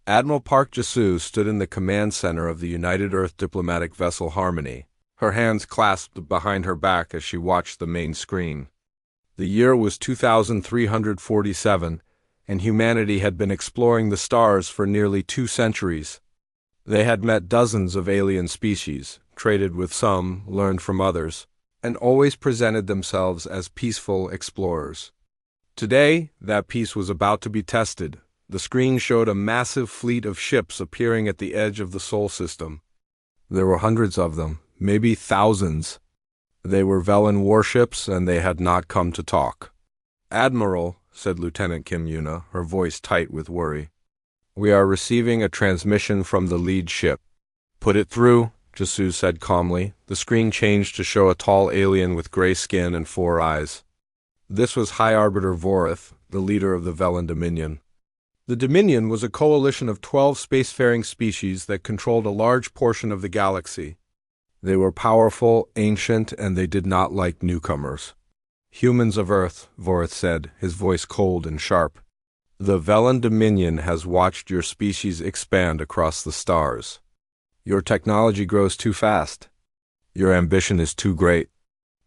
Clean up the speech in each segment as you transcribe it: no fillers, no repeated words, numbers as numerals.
Admiral Park Jasu stood in the command center of the United Earth diplomatic vessel Harmony, her hands clasped behind her back as she watched the main screen. The year was 2347, and humanity had been exploring the stars for nearly 2 centuries. They had met dozens of alien species, traded with some, learned from others, and always presented themselves as peaceful explorers. Today, that peace was about to be tested. The screen showed a massive fleet of ships appearing at the edge of the Sol system. There were hundreds of them, maybe thousands. They were Velen warships, and they had not come to talk. "Admiral," said Lieutenant Kim Yuna, her voice tight with worry, "we are receiving a transmission from the lead ship." "Put it through," Jasu said calmly. The screen changed to show a tall alien with gray skin and 4 eyes. This was High Arbiter Vorith, the leader of the Velen Dominion. The Dominion was a coalition of 12 spacefaring species that controlled a large portion of the galaxy. They were powerful, ancient, and they did not like newcomers. "Humans of Earth," Vorith said, his voice cold and sharp. "The Velen Dominion has watched your species expand across the stars. Your technology grows too fast. Your ambition is too great.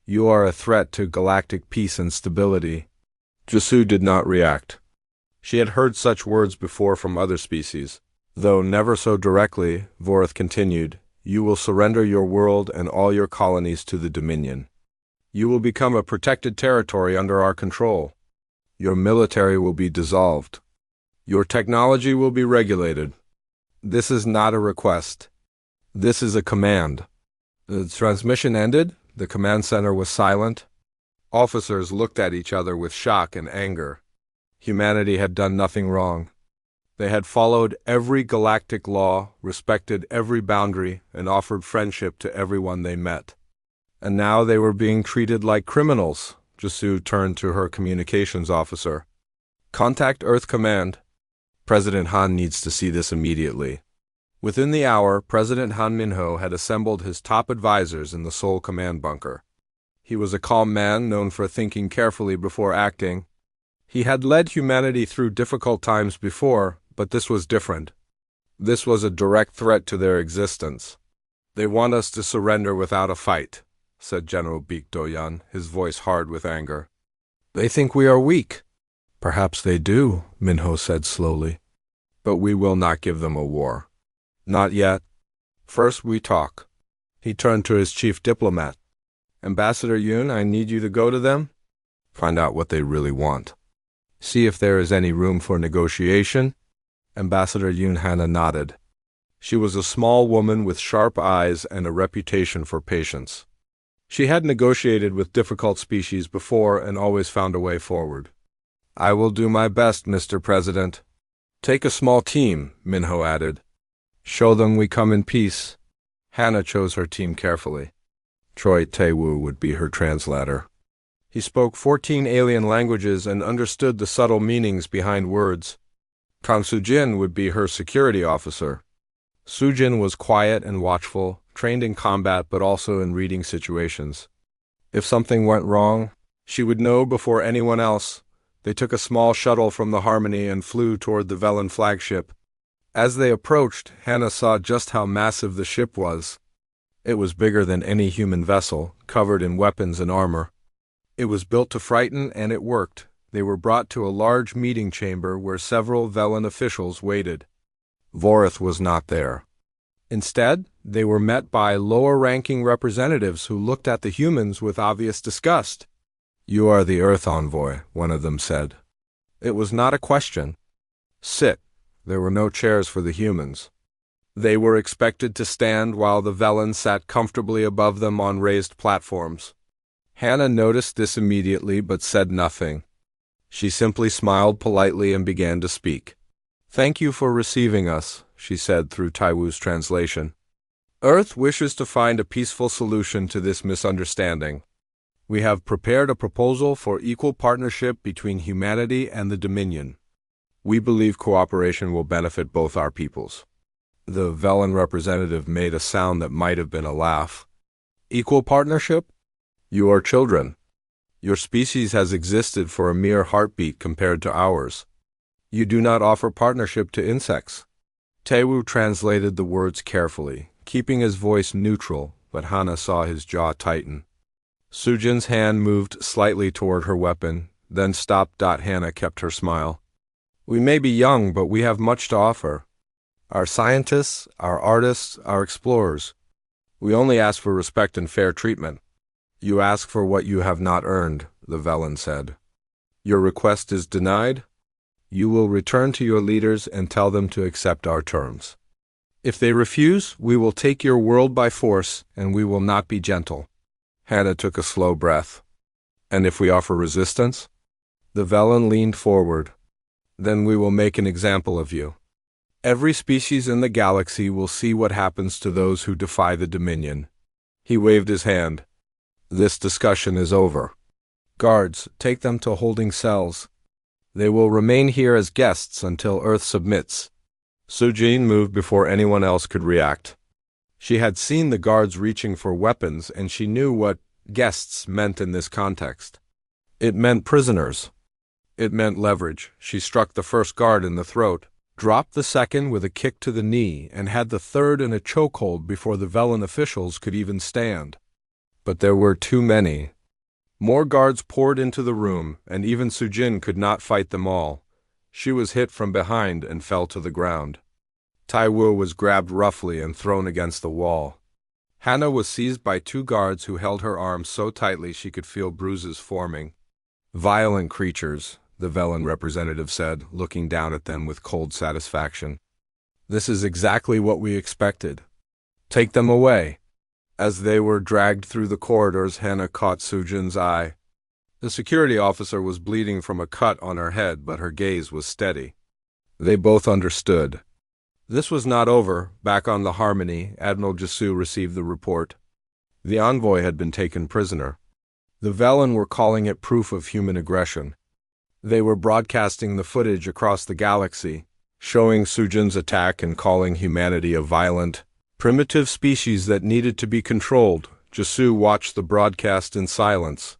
You are a threat to galactic peace and stability." Jasu did not react. She had heard such words before from other species. Though never so directly, Vorith continued, "You will surrender your world and all your colonies to the Dominion. You will become a protected territory under our control. Your military will be dissolved. Your technology will be regulated. This is not a request. This is a command." The transmission ended. The command center was silent. Officers looked at each other with shock and anger. Humanity had done nothing wrong. They had followed every galactic law, respected every boundary, and offered friendship to everyone they met. And now they were being treated like criminals. Jasu turned to her communications officer. "Contact Earth Command. President Han needs to see this immediately." Within the hour, President Han Minho had assembled his top advisors in the Sol command bunker. He was a calm man known for thinking carefully before acting. He had led humanity through difficult times before, but this was different. This was a direct threat to their existence. "They want us to surrender without a fight," said General Baek Do-yan, his voice hard with anger. "They think we are weak." "Perhaps they do," Minho said slowly. "But we will not give them a war. Not yet. First we talk." He turned to his chief diplomat. "Ambassador Yun, I need you to go to them. Find out what they really want. See if there is any room for negotiation." Ambassador Yun Hannah nodded. She was a small woman with sharp eyes and a reputation for patience. She had negotiated with difficult species before and always found a way forward. "I will do my best, Mr. President." "Take a small team," Minho added. "Show them we come in peace." Hannah chose her team carefully. Choi Tae-woo would be her translator. He spoke 14 alien languages and understood the subtle meanings behind words. Kang Soo-jin would be her security officer. Soo-jin was quiet and watchful, trained in combat but also in reading situations. If something went wrong, she would know before anyone else. They took a small shuttle from the Harmony and flew toward the Velen flagship. As they approached, Hannah saw just how massive the ship was. It was bigger than any human vessel, covered in weapons and armor. It was built to frighten, and it worked. They were brought to a large meeting chamber where several Velen officials waited. Vorith was not there. Instead, they were met by lower-ranking representatives who looked at the humans with obvious disgust. "You are the Earth envoy," one of them said. It was not a question. "Sit." There were no chairs for the humans. They were expected to stand while the Velen sat comfortably above them on raised platforms. Hannah noticed this immediately but said nothing. She simply smiled politely and began to speak. "Thank you for receiving us," she said through Taiwu's translation. "Earth wishes to find a peaceful solution to this misunderstanding. We have prepared a proposal for equal partnership between humanity and the Dominion. We believe cooperation will benefit both our peoples." The Velen representative made a sound that might have been a laugh. "Equal partnership? You are children. Your species has existed for a mere heartbeat compared to ours. You do not offer partnership to insects. Taewoo translated the words carefully, keeping his voice neutral, but Hana saw his jaw tighten. Sujin's hand moved slightly toward her weapon, then stopped. Hana kept her smile. We may be young, but we have much to offer. Our scientists, our artists, our explorers. We only ask for respect and fair treatment. You ask for what you have not earned, the Velen said. Your request is denied? You will return to your leaders and tell them to accept our terms. If they refuse, we will take your world by force, and we will not be gentle. Hana took a slow breath. And if we offer resistance? The Velen leaned forward. Then we will make an example of you. Every species in the galaxy will see what happens to those who defy the Dominion. He waved his hand. This discussion is over. Guards, take them to holding cells. They will remain here as guests until Earth submits. Sujin moved before anyone else could react. She had seen the guards reaching for weapons, and she knew what guests meant in this context. It meant prisoners. It meant leverage. She struck the first guard in the throat, dropped the second with a kick to the knee, and had the third in a chokehold before the Velen officials could even stand. But there were too many. More guards poured into the room, and even Sujin could not fight them all. She was hit from behind and fell to the ground. Taewoo was grabbed roughly and thrown against the wall. Hana was seized by two guards who held her arms so tightly she could feel bruises forming. Violent creatures, the Velen representative said, looking down at them with cold satisfaction. This is exactly what we expected. Take them away. As they were dragged through the corridors, Hana caught Sujin's eye. The security officer was bleeding from a cut on her head, but her gaze was steady. They both understood. This was not over. Back on the Harmony, Admiral Jisoo received the report. The envoy had been taken prisoner. The Velen were calling it proof of human aggression. They were broadcasting the footage across the galaxy, showing Sujin's attack and calling humanity a violent, primitive species that needed to be controlled. Jisoo watched the broadcast in silence.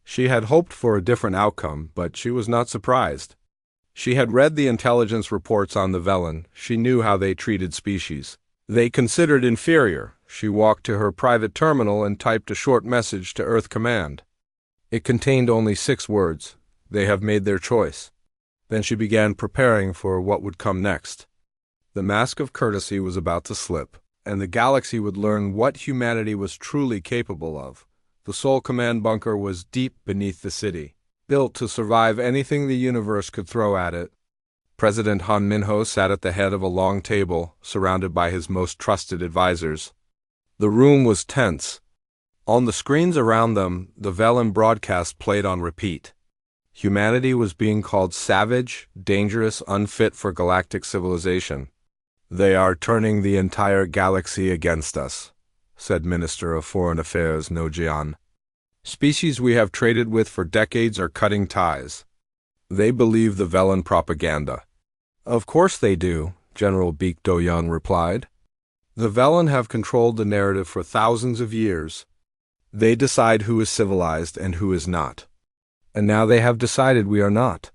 She had hoped for a different outcome, but she was not surprised. She had read the intelligence reports on the Velen. She knew how they treated species. They considered inferior. She walked to her private terminal and typed a short message to Earth Command. It contained only 6 words. They have made their choice. Then she began preparing for what would come next. The mask of courtesy was about to slip, and the galaxy would learn what humanity was truly capable of. The Sol Command bunker was deep beneath the city, built to survive anything the universe could throw at it. President Han Minho sat at the head of a long table, surrounded by his most trusted advisors. The room was tense. On the screens around them, the Velen broadcast played on repeat. Humanity was being called savage, dangerous, unfit for galactic civilization. They are turning the entire galaxy against us, said Minister of Foreign Affairs No Jian. Species we have traded with for decades are cutting ties. They believe the Velen propaganda. Of course they do, General Baek Do-young replied. The Velen have controlled the narrative for thousands of years. They decide who is civilized and who is not. And now they have decided we are not.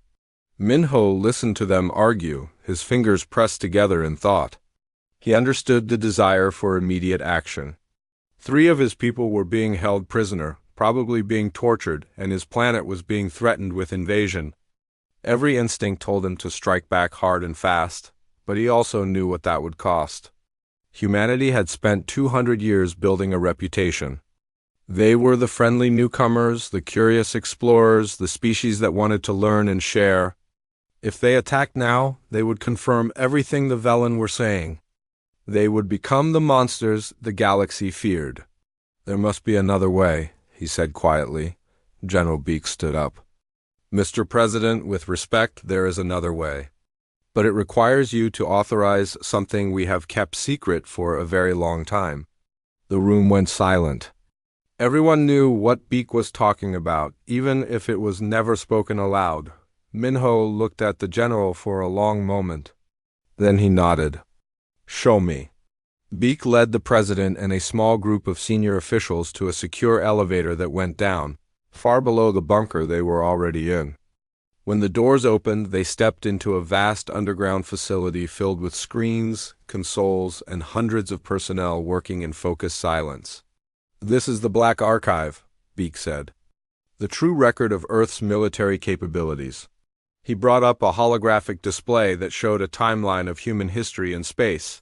Minho listened to them argue, his fingers pressed together in thought. He understood the desire for immediate action. 3 of his people were being held prisoner, probably being tortured, and his planet was being threatened with invasion. Every instinct told him to strike back hard and fast, but he also knew what that would cost. Humanity had spent 200 years building a reputation. They were the friendly newcomers, the curious explorers, the species that wanted to learn and share. If they attacked now, they would confirm everything the Velen were saying. They would become the monsters the galaxy feared. There must be another way, he said quietly. General Baek stood up. Mr. President, with respect, there is another way. But it requires you to authorize something we have kept secret for a very long time. The room went silent. Everyone knew what Baek was talking about, even if it was never spoken aloud. Minho looked at the general for a long moment. Then he nodded. Show me. Baek led the president and a small group of senior officials to a secure elevator that went down, far below the bunker they were already in. When the doors opened, they stepped into a vast underground facility filled with screens, consoles, and hundreds of personnel working in focused silence. "This is the Black Archive," Beak said. "The true record of Earth's military capabilities." He brought up a holographic display that showed a timeline of human history in space.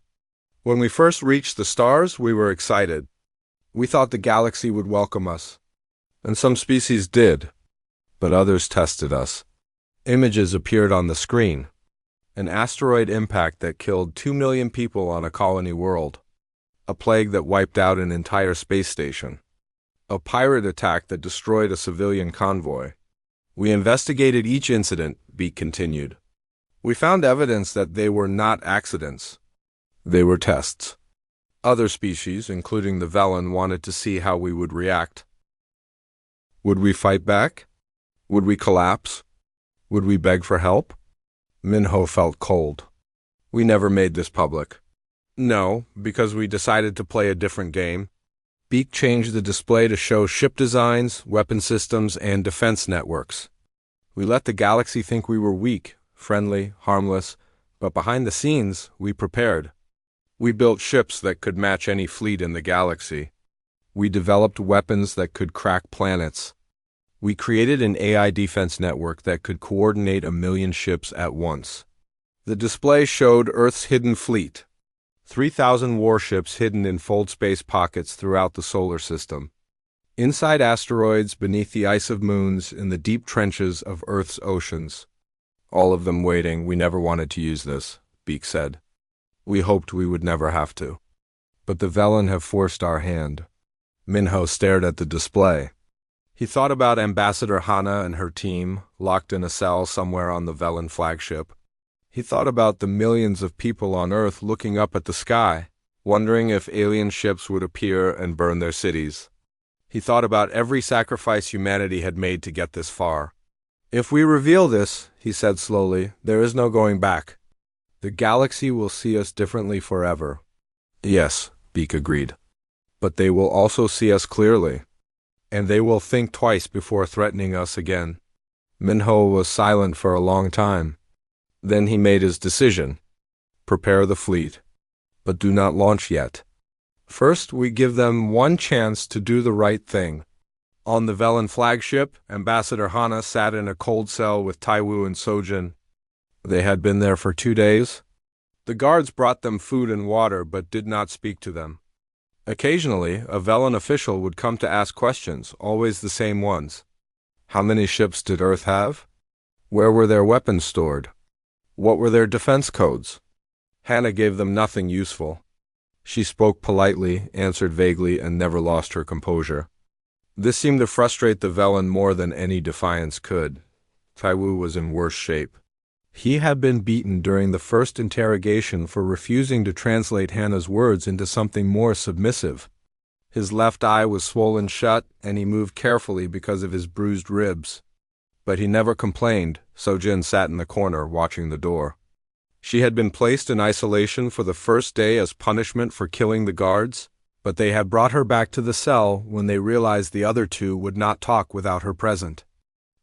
"When we first reached the stars, we were excited. We thought the galaxy would welcome us. And some species did. But others tested us." Images appeared on the screen. An asteroid impact that killed 2 million people on a colony world. A plague that wiped out an entire space station. A pirate attack that destroyed a civilian convoy. "We investigated each incident," Beak continued. "We found evidence that they were not accidents. They were tests. Other species, including the Velen, wanted to see how we would react. Would we fight back? Would we collapse? Would we beg for help?" Minho felt cold. "We never made this public." "No, because we decided to play a different game." Beak changed the display to show ship designs, weapon systems, and defense networks. "We let the galaxy think we were weak, friendly, harmless, but behind the scenes, we prepared. We built ships that could match any fleet in the galaxy. We developed weapons that could crack planets. We created an AI defense network that could coordinate 1 million ships at once." The display showed Earth's hidden fleet. 3,000 warships hidden in fold space pockets throughout the solar system. Inside asteroids, beneath the ice of moons, in the deep trenches of Earth's oceans. "All of them waiting. We never wanted to use this," Beak said. "We hoped we would never have to. But the Velen have forced our hand." Minho stared at the display. He thought about Ambassador Hana and her team, locked in a cell somewhere on the Velen flagship. He thought about the millions of people on Earth looking up at the sky, wondering if alien ships would appear and burn their cities. He thought about every sacrifice humanity had made to get this far. "If we reveal this," he said slowly, "there is no going back. The galaxy will see us differently forever." "Yes," Beak agreed. "But they will also see us clearly. And they will think twice before threatening us again." Minho was silent for a long time. Then he made his decision. "Prepare the fleet. But do not launch yet. First, we give them one chance to do the right thing." On the Velen flagship, Ambassador Hana sat in a cold cell with Taiwu and Sojin. They had been there for 2 days. The guards brought them food and water but did not speak to them. Occasionally, a Velen official would come to ask questions, always the same ones. How many ships did Earth have? Where were their weapons stored? What were their defense codes? Hannah gave them nothing useful. She spoke politely, answered vaguely, and never lost her composure. This seemed to frustrate the Velen more than any defiance could. Taiwu was in worse shape. He had been beaten during the first interrogation for refusing to translate Hannah's words into something more submissive. His left eye was swollen shut, and he moved carefully because of his bruised ribs. But he never complained. Sojin sat in the corner, watching the door. She had been placed in isolation for the first day as punishment for killing the guards, but they had brought her back to the cell when they realized the other two would not talk without her present.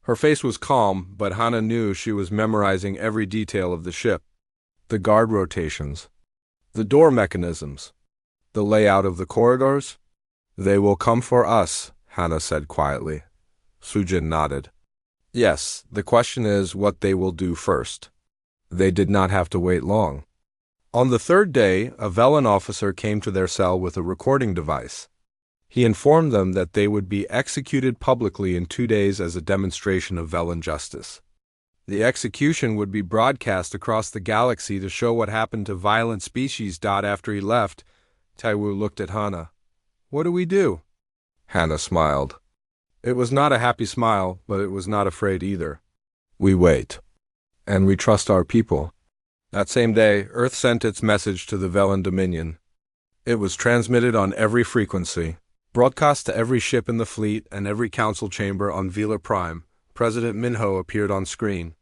Her face was calm, but Hana knew she was memorizing every detail of the ship. The guard rotations. The door mechanisms. The layout of the corridors. "They will come for us," Hana said quietly. Sujin nodded. "Yes, the question is what they will do first." They did not have to wait long. On the 3rd day, a Velen officer came to their cell with a recording device. He informed them that they would be executed publicly in 2 days as a demonstration of Velen justice. The execution would be broadcast across the galaxy to show what happened to violent species. After he left, Taiwu looked at Hana. "What do we do?" Hana smiled. It was not a happy smile, but it was not afraid either. "We wait. And we trust our people." That same day, Earth sent its message to the Velen Dominion. It was transmitted on every frequency. Broadcast to every ship in the fleet and every council chamber on Vela Prime. President Minho appeared on screen.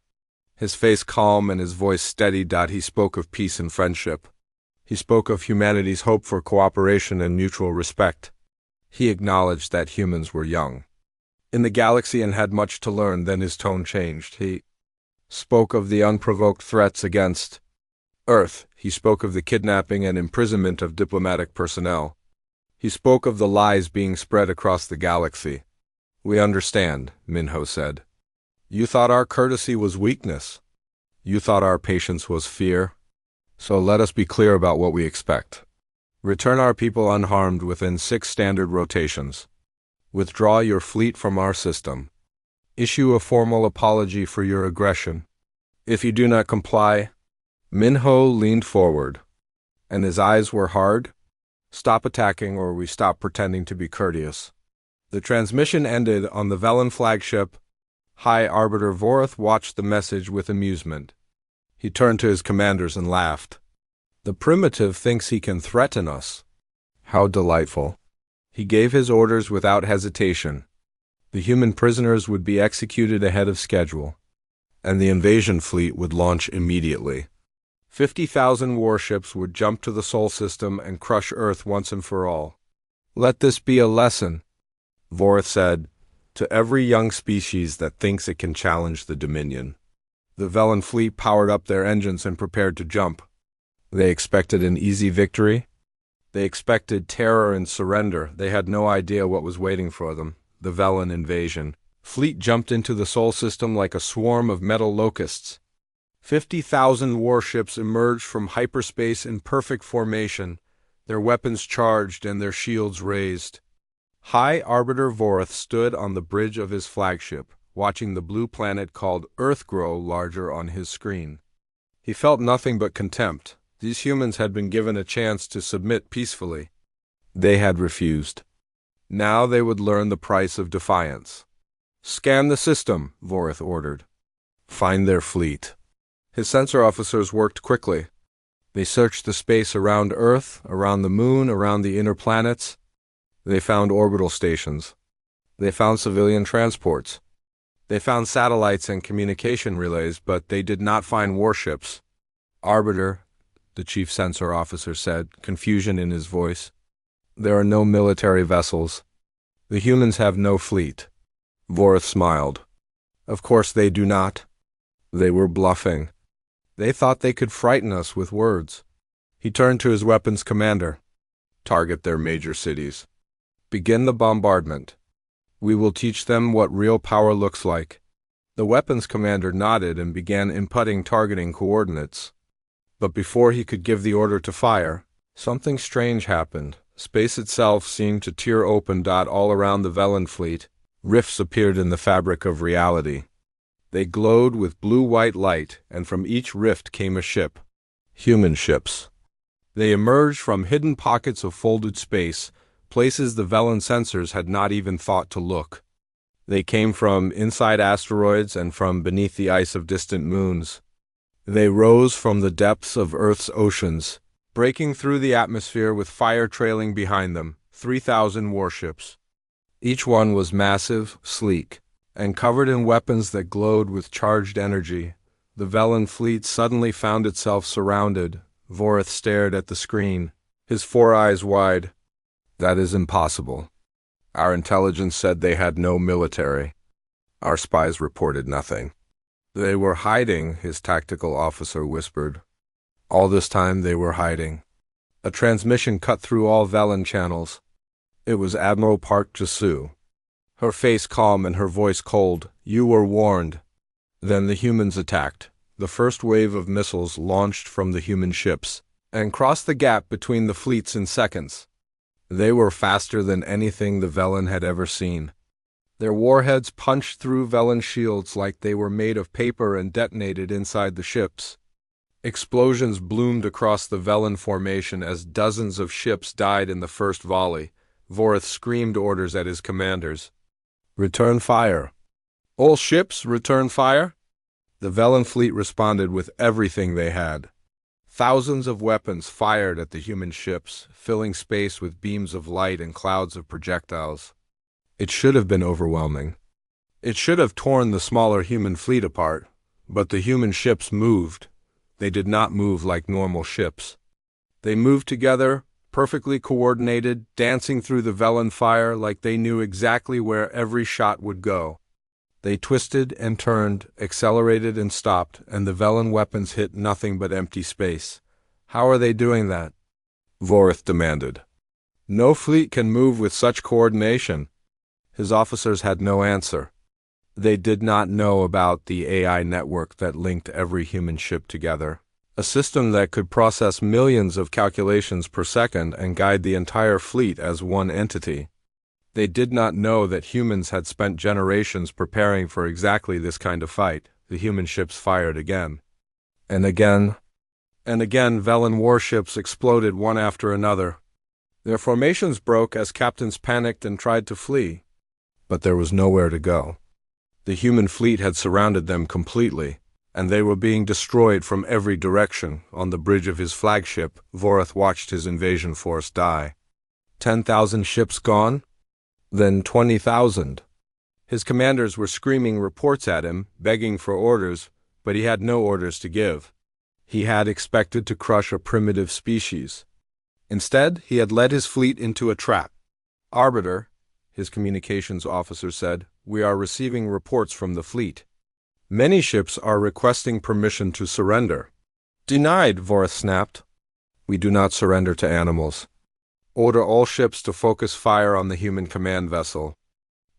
His face calm and his voice steady. He spoke of peace and friendship. He spoke of humanity's hope for cooperation and mutual respect. He acknowledged that humans were young in the galaxy and had much to learn. Then his tone changed. spoke of the unprovoked threats against Earth. He spoke of the kidnapping and imprisonment of diplomatic personnel. He spoke of the lies being spread across the galaxy. "We understand," Minho said. "You thought our courtesy was weakness. You thought our patience was fear. So let us be clear about what we expect. Return our people unharmed within 6 standard rotations. Withdraw your fleet from our system. Issue a formal apology for your aggression. If you do not comply..." Minho leaned forward, and his eyes were hard. "Stop attacking, or we stop pretending to be courteous." The transmission ended on the Velen flagship. High Arbiter Vorth watched the message with amusement. He turned to his commanders and laughed. "The primitive thinks he can threaten us. How delightful." He gave his orders without hesitation. The human prisoners would be executed ahead of schedule, and the invasion fleet would launch immediately. 50,000 warships would jump to the Sol system and crush Earth once and for all. "Let this be a lesson," Vorth said, "to every young species that thinks it can challenge the Dominion." The Velen fleet powered up their engines and prepared to jump. They expected an easy victory. They expected terror and surrender. They had no idea what was waiting for them. The Velen invasion fleet jumped into the Sol system like a swarm of metal locusts. 50,000 warships emerged from hyperspace in perfect formation, their weapons charged and their shields raised. High Arbiter Vorth stood on the bridge of his flagship, watching the blue planet called Earth grow larger on his screen. He felt nothing but contempt. These humans had been given a chance to submit peacefully. They had refused. Now they would learn the price of defiance. "Scan the system," Vorth ordered. "Find their fleet." His sensor officers worked quickly. They searched the space around Earth, around the Moon, around the inner planets. They found orbital stations. They found civilian transports. They found satellites and communication relays, but they did not find warships. "Arbiter," the chief sensor officer said, confusion in his voice, "there are no military vessels. The humans have no fleet." Vorth smiled. "Of course they do not. They were bluffing. They thought they could frighten us with words." He turned to his weapons commander. "Target their major cities. Begin the bombardment. We will teach them what real power looks like." The weapons commander nodded and began inputting targeting coordinates. But before he could give the order to fire, something strange happened. Space itself seemed to tear open. All around the Velen fleet, rifts appeared in the fabric of reality. They glowed with blue-white light, and from each rift came a ship. Human ships. They emerged from hidden pockets of folded space, places the Velen sensors had not even thought to look. They came from inside asteroids and from beneath the ice of distant moons. They rose from the depths of Earth's oceans, breaking through the atmosphere with fire trailing behind them, 3,000 warships. Each one was massive, sleek, and covered in weapons that glowed with charged energy. The Velen fleet suddenly found itself surrounded. Vorth stared at the screen, his 4 eyes wide. "That is impossible. Our intelligence said they had no military. Our spies reported nothing." "They were hiding," his tactical officer whispered. "All this time they were hiding." A transmission cut through all Velen channels. It was Admiral Park Jasu. Her face calm and her voice cold. "You were warned." Then the humans attacked. The first wave of missiles launched from the human ships and crossed the gap between the fleets in seconds. They were faster than anything the Velen had ever seen. Their warheads punched through Velen shields like they were made of paper and detonated inside the ships. Explosions bloomed across the Velen formation as dozens of ships died in the first volley. Vorth screamed orders at his commanders. "Return fire. All ships, return fire." The Velen fleet responded with everything they had. Thousands of weapons fired at the human ships, filling space with beams of light and clouds of projectiles. It should have been overwhelming. It should have torn the smaller human fleet apart, but the human ships moved. They did not move like normal ships. They moved together, perfectly coordinated, dancing through the Velen fire like they knew exactly where every shot would go. They twisted and turned, accelerated and stopped, and the Velen weapons hit nothing but empty space. How are they doing that? Vorith demanded. No fleet can move with such coordination. His officers had no answer. They did not know about the AI network that linked every human ship together, a system that could process millions of calculations per second and guide the entire fleet as one entity. They did not know that humans had spent generations preparing for exactly this kind of fight. The human ships fired again. And again. And again, Velen warships exploded one after another. Their formations broke as captains panicked and tried to flee. But there was nowhere to go. The human fleet had surrounded them completely, and they were being destroyed from every direction. On the bridge of his flagship, Vorith watched his invasion force die. 10,000 ships gone? Then 20,000. His commanders were screaming reports at him, begging for orders, but he had no orders to give. He had expected to crush a primitive species. Instead, he had led his fleet into a trap. Arbiter, his communications officer said, we are receiving reports from the fleet. Many ships are requesting permission to surrender. Denied, Vorith snapped. We do not surrender to animals. Order all ships to focus fire on the human command vessel.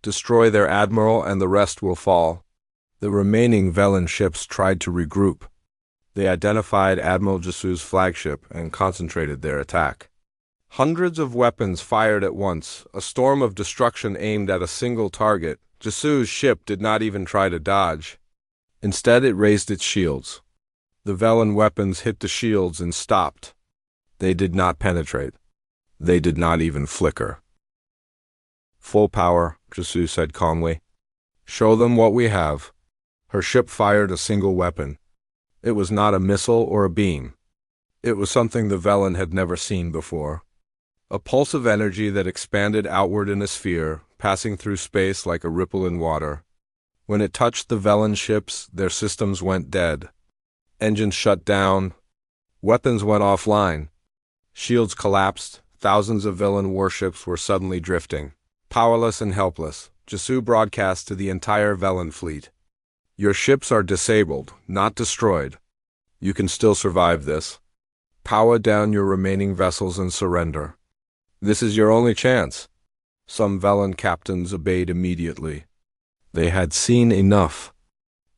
Destroy their admiral and the rest will fall. The remaining Velen ships tried to regroup. They identified Admiral Jasu's flagship and concentrated their attack. Hundreds of weapons fired at once, a storm of destruction aimed at a single target. Jasu's ship did not even try to dodge. Instead, it raised its shields. The Velen weapons hit the shields and stopped. They did not penetrate. They did not even flicker. Full power, Jasu said calmly. Show them what we have. Her ship fired a single weapon. It was not a missile or a beam. It was something the Velen had never seen before. A pulse of energy that expanded outward in a sphere, passing through space like a ripple in water. When it touched the Velen ships, their systems went dead. Engines shut down. Weapons went offline. Shields collapsed. Thousands of Velen warships were suddenly drifting. Powerless and helpless, Jasu broadcast to the entire Velen fleet. Your ships are disabled, not destroyed. You can still survive this. Power down your remaining vessels and surrender. This is your only chance. Some Velen captains obeyed immediately. They had seen enough.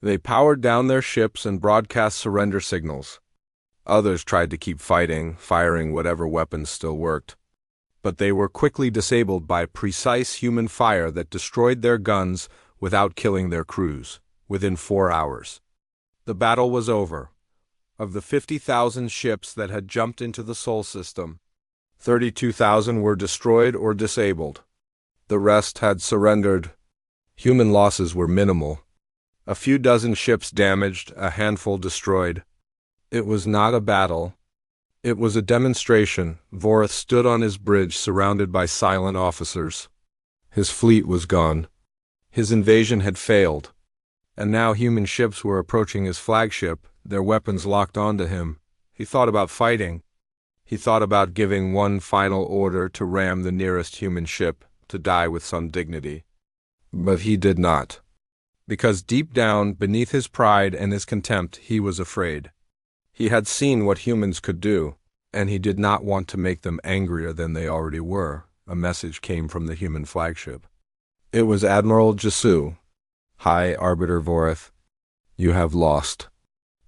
They powered down their ships and broadcast surrender signals. Others tried to keep fighting, firing whatever weapons still worked. But they were quickly disabled by precise human fire that destroyed their guns without killing their crews. Within 4 hours. The battle was over. Of the 50,000 ships that had jumped into the Sol system, 32,000 were destroyed or disabled. The rest had surrendered. Human losses were minimal. A few dozen ships damaged, a handful destroyed. It was not a battle. It was a demonstration. Vorith stood on his bridge surrounded by silent officers. His fleet was gone. His invasion had failed. And now human ships were approaching his flagship, their weapons locked onto him. He thought about fighting. He thought about giving one final order to ram the nearest human ship, to die with some dignity. But he did not. Because deep down, beneath his pride and his contempt, he was afraid. He had seen what humans could do, and he did not want to make them angrier than they already were. A message came from the human flagship. It was Admiral Jasu. Hi, Arbiter Vorith. You have lost.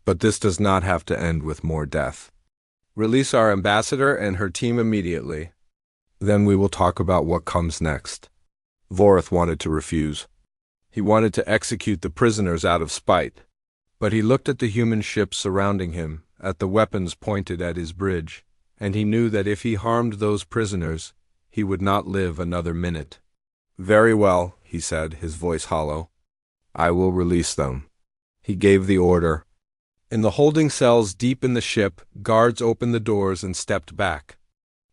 But this does not have to end with more death. Release our ambassador and her team immediately. Then we will talk about what comes next. Vorith wanted to refuse. He wanted to execute the prisoners out of spite. But he looked at the human ships surrounding him, at the weapons pointed at his bridge, and he knew that if he harmed those prisoners, he would not live another minute. Very well, he said, his voice hollow. I will release them. He gave the order. In the holding cells deep in the ship, guards opened the doors and stepped back.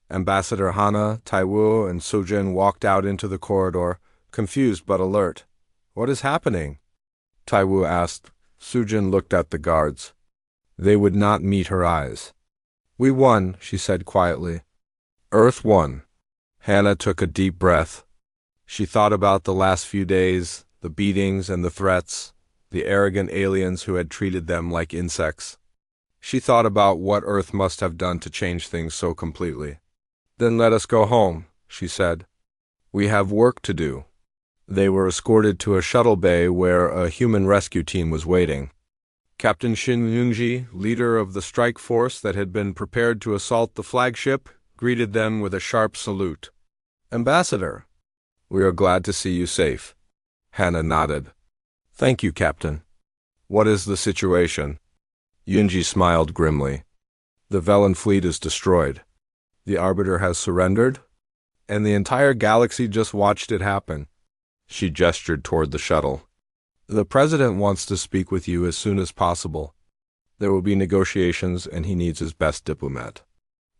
Ambassador Hana, Taiwu, and Sojin walked out into the corridor, confused but alert. What is happening? Taiwu asked. Sujin looked at the guards. They would not meet her eyes. We won, she said quietly. Earth won. Hannah took a deep breath. She thought about the last few days, The beatings and the threats, the arrogant aliens who had treated them like insects. She thought about what Earth must have done to change things so completely. "Then let us go home," she said. "We have work to do." They were escorted to a shuttle bay where a human rescue team was waiting. Captain Shin Youngji, leader of the strike force that had been prepared to assault the flagship, greeted them with a sharp salute. "Ambassador, we are glad to see you safe." Hannah nodded. "Thank you, Captain. What is the situation?" Yunji smiled grimly. "The Velen fleet is destroyed. The Arbiter has surrendered, and the entire galaxy just watched it happen." She gestured toward the shuttle. "The President wants to speak with you as soon as possible. There will be negotiations, and he needs his best diplomat."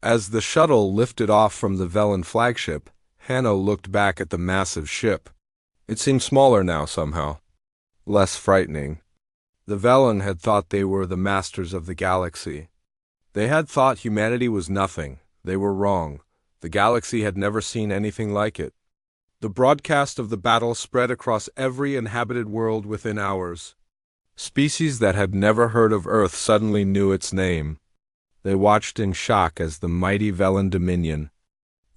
As the shuttle lifted off from the Velen flagship, Hannah looked back at the massive ship. It seemed smaller now somehow, less frightening. The Velen had thought they were the masters of the galaxy. They had thought humanity was nothing. They were wrong. The galaxy had never seen anything like it. The broadcast of the battle spread across every inhabited world within hours. Species that had never heard of Earth suddenly knew its name. They watched in shock as the mighty Velen Dominion,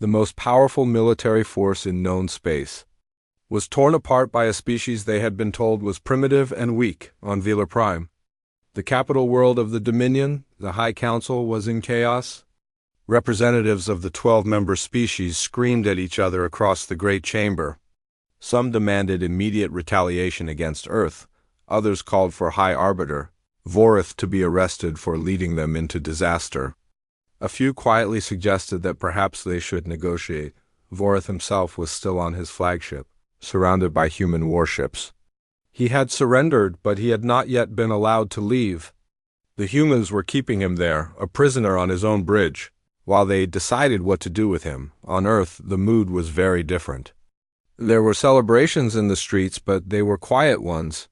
the most powerful military force in known space, was torn apart by a species they had been told was primitive and weak on Velar Prime. The capital world of the Dominion, the High Council, was in chaos. Representatives of the 12-member species screamed at each other across the Great Chamber. Some demanded immediate retaliation against Earth. Others called for High Arbiter, Vorith, to be arrested for leading them into disaster. A few quietly suggested that perhaps they should negotiate. Vorith himself was still on his flagship, surrounded by human warships. He had surrendered, but he had not yet been allowed to leave. The humans were keeping him there, a prisoner on his own bridge, while they decided what to do with him. On Earth, the mood was very different. There were celebrations in the streets, but they were quiet ones.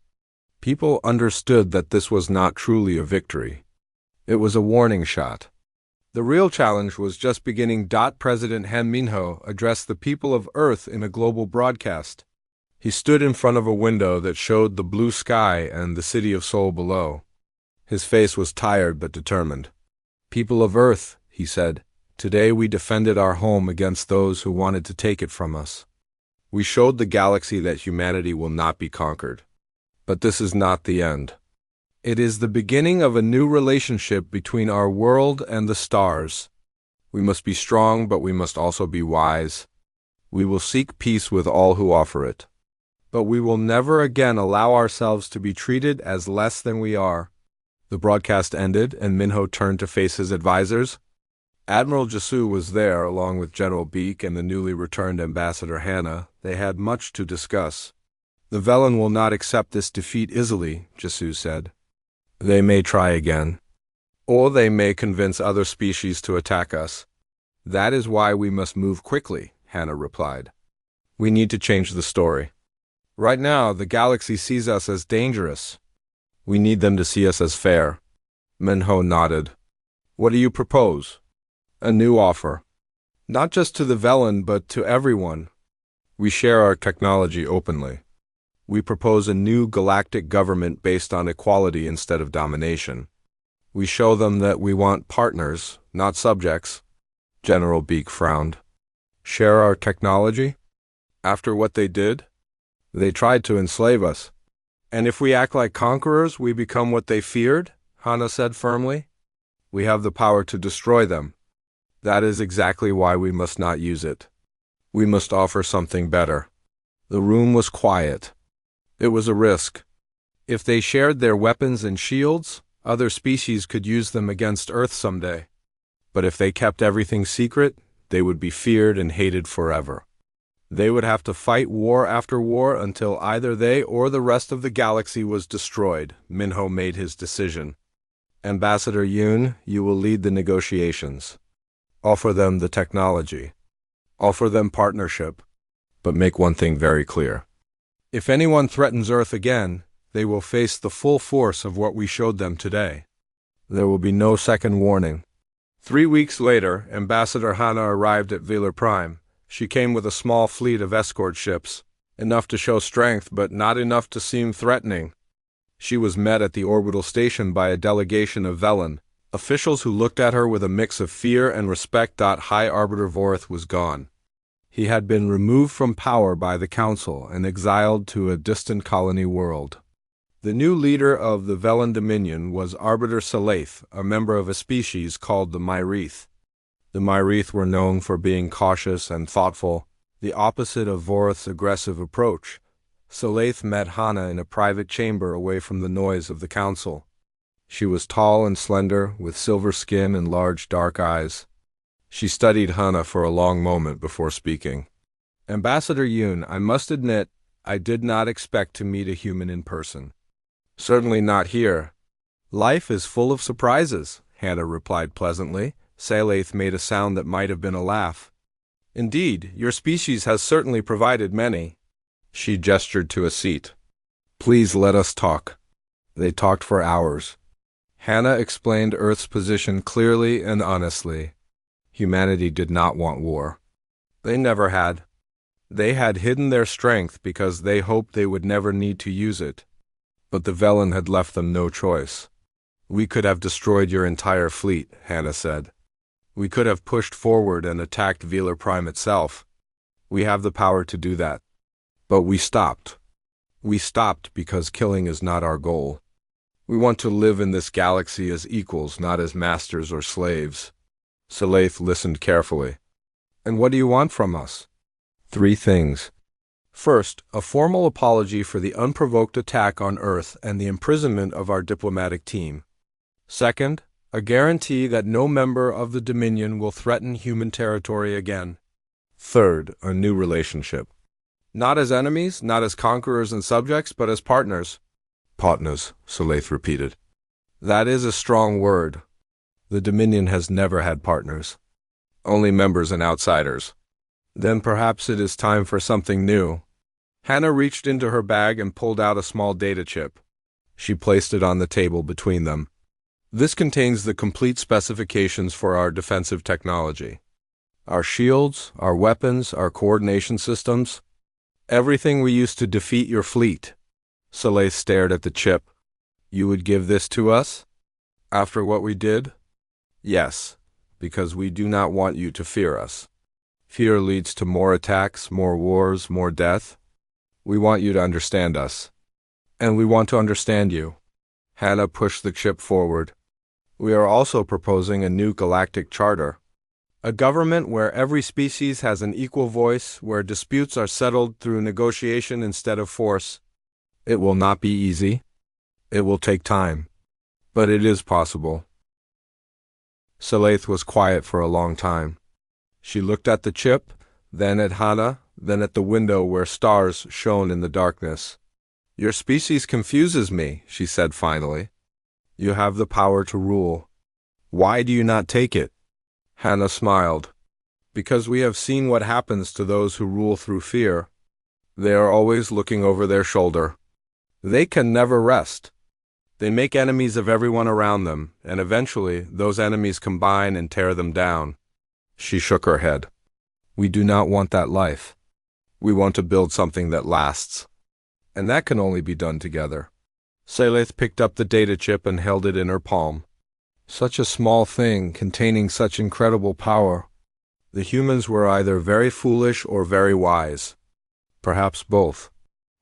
People understood that this was not truly a victory. It was a warning shot. The real challenge was just beginning. President Han Minho addressed the people of Earth in a global broadcast. He stood in front of a window that showed the blue sky and the city of Seoul below. His face was tired but determined. "People of Earth," he said, "today we defended our home against those who wanted to take it from us. We showed the galaxy that humanity will not be conquered. But this is not the end. It is the beginning of a new relationship between our world and the stars. We must be strong, but we must also be wise. We will seek peace with all who offer it. But we will never again allow ourselves to be treated as less than we are." The broadcast ended, and Minho turned to face his advisors. Admiral Jasu was there, along with General Beek and the newly returned Ambassador Hannah. They had much to discuss. "The Velen will not accept this defeat easily," Jasu said. "They may try again. Or they may convince other species to attack us. That is why we must move quickly," Hannah replied. "We need to change the story. Right now, the galaxy sees us as dangerous. We need them to see us as fair." Minho nodded. "What do you propose?" "A new offer. Not just to the Velen, but to everyone. We share our technology openly. We propose a new galactic government based on equality instead of domination. We show them that we want partners, not subjects." General Beek frowned. "Share our technology? After what they did? They tried to enslave us. And if we act like conquerors, we become what they feared," Hannah said firmly. "We have the power to destroy them. That is exactly why we must not use it. We must offer something better." The room was quiet. It was a risk. If they shared their weapons and shields, other species could use them against Earth someday. But if they kept everything secret, they would be feared and hated forever. They would have to fight war after war until either they or the rest of the galaxy was destroyed. Minho made his decision. "Ambassador Yoon, you will lead the negotiations. Offer them the technology. Offer them partnership. But make one thing very clear. If anyone threatens Earth again, they will face the full force of what we showed them today. There will be no second warning." 3 weeks later, Ambassador Hannah arrived at Velar Prime. She came with a small fleet of escort ships. Enough to show strength, but not enough to seem threatening. She was met at the orbital station by a delegation of Velen, officials who looked at her with a mix of fear and respect. High Arbiter Vorth was gone. He had been removed from power by the Council and exiled to a distant colony world. The new leader of the Velen Dominion was Arbiter Selaith, a member of a species called the Myrith. The Myrith were known for being cautious and thoughtful, the opposite of Vorth's aggressive approach. Selaith met Hana in a private chamber away from the noise of the council. She was tall and slender, with silver skin and large dark eyes. She studied Hana for a long moment before speaking. Ambassador Yoon, I must admit, I did not expect to meet a human in person. Certainly not here. Life is full of surprises, Hana replied pleasantly. Selaith made a sound that might have been a laugh. Indeed, your species has certainly provided many. She gestured to a seat. Please let us talk. They talked for hours. Hana explained Earth's position clearly and honestly. Humanity did not want war. They never had. They had hidden their strength because they hoped they would never need to use it. But the Velen had left them no choice. We could have destroyed your entire fleet, Hana said. We could have pushed forward and attacked Velar Prime itself. We have the power to do that. But we stopped. We stopped because killing is not our goal. We want to live in this galaxy as equals, not as masters or slaves. Selaith listened carefully. And what do you want from us? 3 things. First, a formal apology for the unprovoked attack on Earth and the imprisonment of our diplomatic team. Second, a guarantee that no member of the Dominion will threaten human territory again. Third, a new relationship. Not as enemies, not as conquerors and subjects, but as partners. Partners, Selaith repeated. That is a strong word. The Dominion has never had partners. Only members and outsiders. Then perhaps it is time for something new. Hana reached into her bag and pulled out a small data chip. She placed it on the table between them. This contains the complete specifications for our defensive technology. Our shields, our weapons, our coordination systems. Everything we used to defeat your fleet. Selaith stared at the chip. You would give this to us? After what we did? Yes, because we do not want you to fear us. Fear leads to more attacks, more wars, more death. We want you to understand us. And we want to understand you. Hana pushed the chip forward. We are also proposing a new galactic charter. A government where every species has an equal voice, where disputes are settled through negotiation instead of force. It will not be easy. It will take time. But it is possible. Selaith was quiet for a long time. She looked at the chip, then at Hana, then at the window where stars shone in the darkness. Your species confuses me, she said finally. You have the power to rule. Why do you not take it? Hana smiled. Because we have seen what happens to those who rule through fear. They are always looking over their shoulder. They can never rest. They make enemies of everyone around them, and eventually those enemies combine and tear them down. She shook her head. We do not want that life. We want to build something that lasts. And that can only be done together. Selaith picked up the data chip and held it in her palm. Such a small thing containing such incredible power. The humans were either very foolish or very wise. Perhaps both.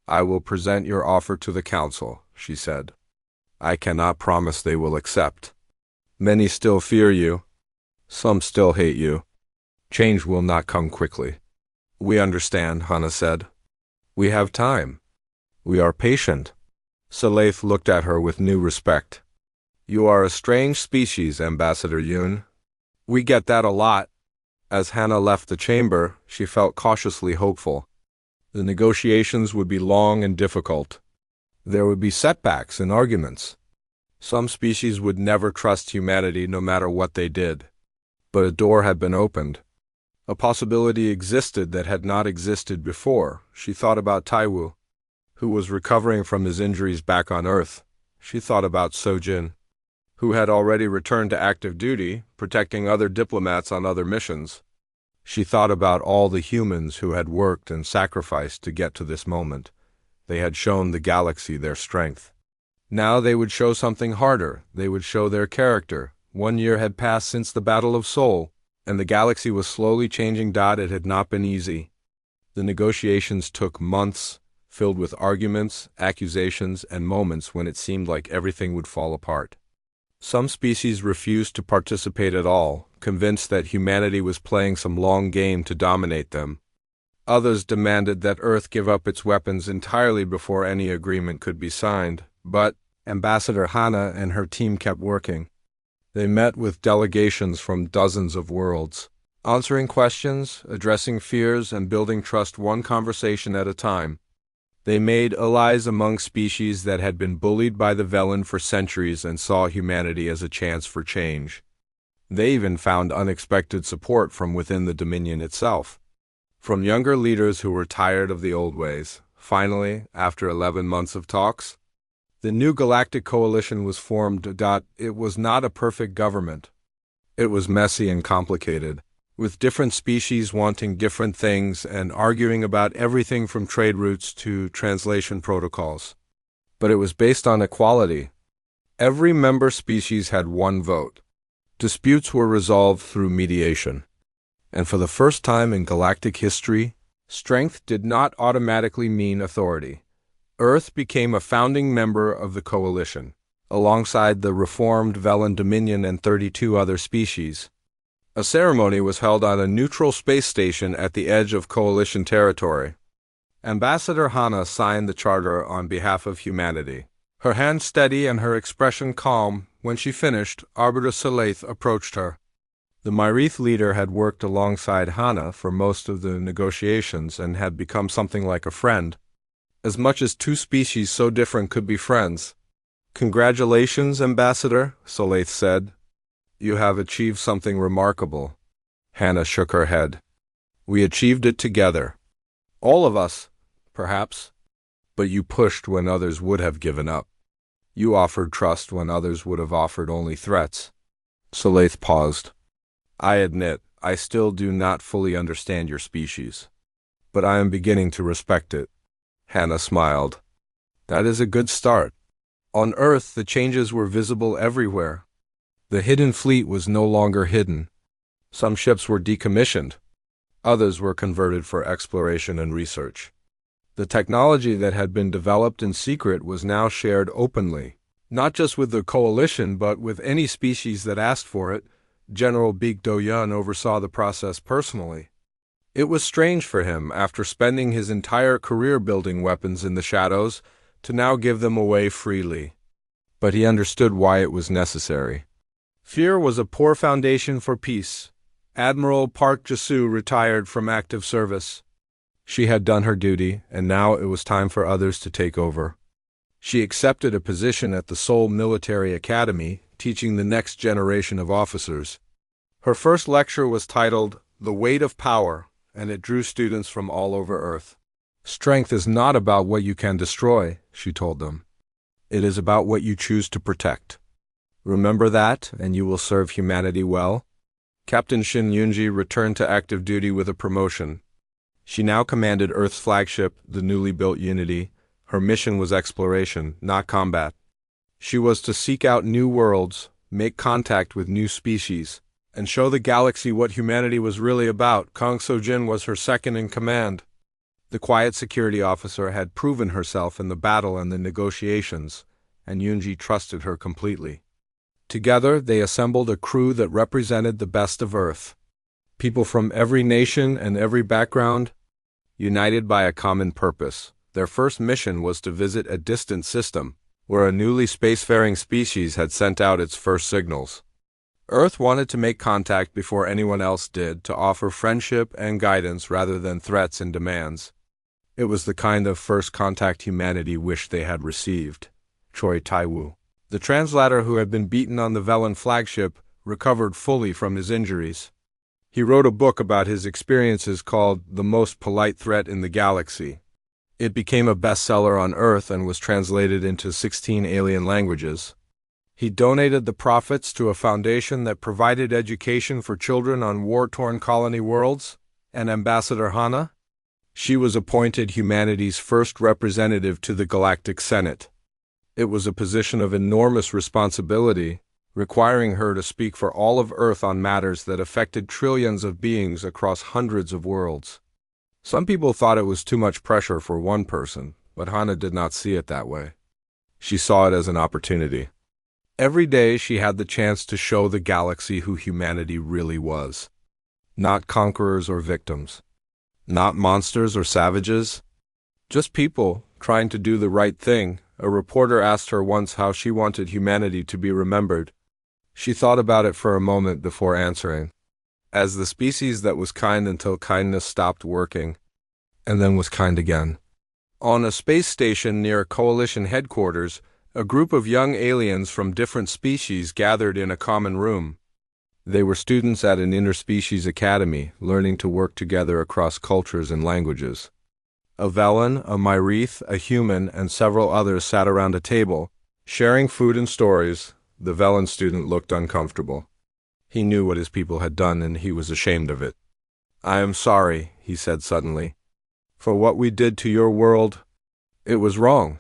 I will present your offer to the council, she said. I cannot promise they will accept. Many still fear you. Some still hate you. Change will not come quickly. We understand, Hana said. We have time. We are patient. Selaith looked at her with new respect. You are a strange species, Ambassador Yoon. We get that a lot. As Hana left the chamber, she felt cautiously hopeful. The negotiations would be long and difficult. There would be setbacks and arguments. Some species would never trust humanity no matter what they did. But a door had been opened. A possibility existed that had not existed before. She thought about Taiwu, who was recovering from his injuries back on Earth. She thought about Sojin, who had already returned to active duty, protecting other diplomats on other missions. She thought about all the humans who had worked and sacrificed to get to this moment. They had shown the galaxy their strength. Now they would show something harder. They would show their character. 1 year had passed since the Battle of Seoul, and the galaxy was slowly changing. It had not been easy. The negotiations took months, filled with arguments, accusations, and moments when it seemed like everything would fall apart. Some species refused to participate at all, convinced that humanity was playing some long game to dominate them. Others demanded that Earth give up its weapons entirely before any agreement could be signed, but Ambassador Hana and her team kept working. They met with delegations from dozens of worlds, answering questions, addressing fears, and building trust one conversation at a time. They made allies among species that had been bullied by the Velen for centuries and saw humanity as a chance for change. They even found unexpected support from within the Dominion itself, from younger leaders who were tired of the old ways. Finally, after 11 months of talks, the new Galactic Coalition was formed. It was not a perfect government. It was messy and complicated, with different species wanting different things and arguing about everything from trade routes to translation protocols. But it was based on equality. Every member species had one vote. Disputes were resolved through mediation. And for the first time in galactic history, strength did not automatically mean authority. Earth became a founding member of the coalition, alongside the reformed Velen Dominion and 32 other species. A ceremony was held on a neutral space station at the edge of coalition territory. Ambassador Hana signed the charter on behalf of humanity. Her hand steady and her expression calm. When she finished, Arbiter Saleith approached her. The Myrith leader had worked alongside Hana for most of the negotiations and had become something like a friend. As much as two species so different could be friends. "Congratulations, Ambassador," Saleith said. "You have achieved something remarkable." Hana shook her head. "We achieved it together. All of us, perhaps. But you pushed when others would have given up. You offered trust when others would have offered only threats." Saleith paused. "I admit, I still do not fully understand your species. But I am beginning to respect it." Hana smiled. "That is a good start." On Earth, the changes were visible everywhere. The hidden fleet was no longer hidden. Some ships were decommissioned. Others were converted for exploration and research. The technology that had been developed in secret was now shared openly, not just with the coalition but with any species that asked for it. General Beek Do-Yun oversaw the process personally. It was strange for him, after spending his entire career building weapons in the shadows, to now give them away freely. But he understood why it was necessary. Fear was a poor foundation for peace. Admiral Park Jasu retired from active service. She had done her duty, and now it was time for others to take over. She accepted a position at the Seoul Military Academy, teaching the next generation of officers. Her first lecture was titled "The Weight of Power," and it drew students from all over Earth. "Strength is not about what you can destroy," she told them. "It is about what you choose to protect. Remember that, and you will serve humanity well." Captain Shin Yunji returned to active duty with a promotion. She now commanded Earth's flagship, the newly built Unity. Her mission was exploration, not combat. She was to seek out new worlds, make contact with new species, and show the galaxy what humanity was really about. Kang So-jin was her second in command. The quiet security officer had proven herself in the battle and the negotiations, and Yunji trusted her completely. Together, they assembled a crew that represented the best of Earth. People from every nation and every background, united by a common purpose. Their first mission was to visit a distant system, where a newly spacefaring species had sent out its first signals. Earth wanted to make contact before anyone else did, to offer friendship and guidance rather than threats and demands. It was the kind of first contact humanity wished they had received. Choi Tai-woo, the translator who had been beaten on the Velen flagship, recovered fully from his injuries. He wrote a book about his experiences called The Most Polite Threat in the Galaxy. It became a bestseller on Earth and was translated into 16 alien languages. He donated the profits to a foundation that provided education for children on war-torn colony worlds. And Ambassador Hana? She was appointed humanity's first representative to the Galactic Senate. It was a position of enormous responsibility, requiring her to speak for all of Earth on matters that affected trillions of beings across hundreds of worlds. Some people thought it was too much pressure for one person, but Hana did not see it that way. She saw it as an opportunity. Every day she had the chance to show the galaxy who humanity really was. Not conquerors or victims. Not monsters or savages. Just people trying to do the right thing. A reporter asked her once how she wanted humanity to be remembered. She thought about it for a moment before answering. As the species that was kind until kindness stopped working, and then was kind again. On a space station near Coalition headquarters, a group of young aliens from different species gathered in a common room. They were students at an interspecies academy, learning to work together across cultures and languages. A Velen, a Myrith, a human, and several others sat around a table, sharing food and stories. The Velen student looked uncomfortable. He knew what his people had done, and he was ashamed of it. "I am sorry," he said suddenly, "for what we did to your world. It was wrong."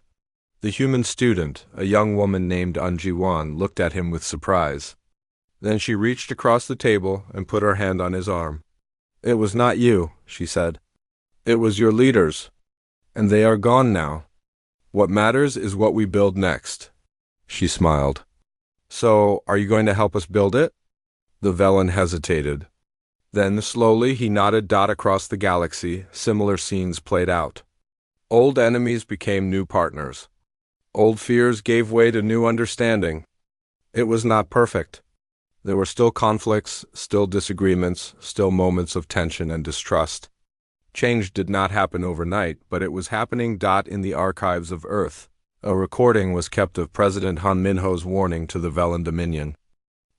The human student, a young woman named Anjiwan, looked at him with surprise. Then she reached across the table and put her hand on his arm. "It was not you," she said. "It was your leaders, and they are gone now. What matters is what we build next." She smiled. "So, are you going to help us build it?" The Velen hesitated. Then, slowly, he nodded across the galaxy. Similar scenes played out. Old enemies became new partners. Old fears gave way to new understanding. It was not perfect. There were still conflicts, still disagreements, still moments of tension and distrust. Change did not happen overnight, but it was happening. In the archives of Earth, a recording was kept of President Han Minho's warning to the Velen Dominion.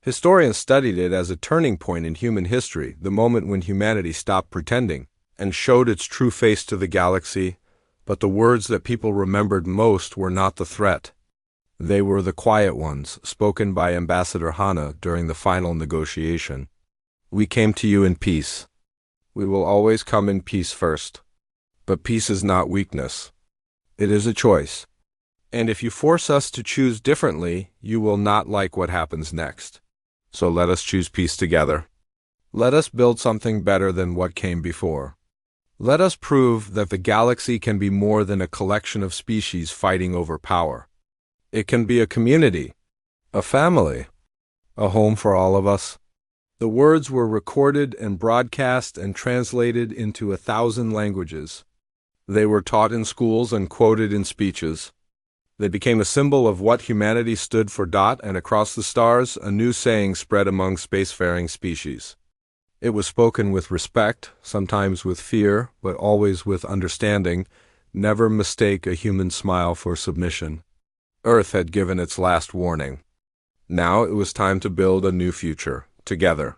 Historians studied it as a turning point in human history, the moment when humanity stopped pretending and showed its true face to the galaxy. But the words that people remembered most were not the threat. They were the quiet ones, spoken by Ambassador Hana during the final negotiation. "We came to you in peace. We will always come in peace first. But peace is not weakness. It is a choice. And if you force us to choose differently, you will not like what happens next. So let us choose peace together. Let us build something better than what came before. Let us prove that the galaxy can be more than a collection of species fighting over power. It can be a community, a family, a home for all of us." The words were recorded and broadcast and translated into 1,000 languages. They were taught in schools and quoted in speeches. They became a symbol of what humanity stood for. And across the stars, a new saying spread among spacefaring species. It was spoken with respect, sometimes with fear, but always with understanding. Never mistake a human smile for submission. Earth had given its last warning. Now it was time to build a new future, together.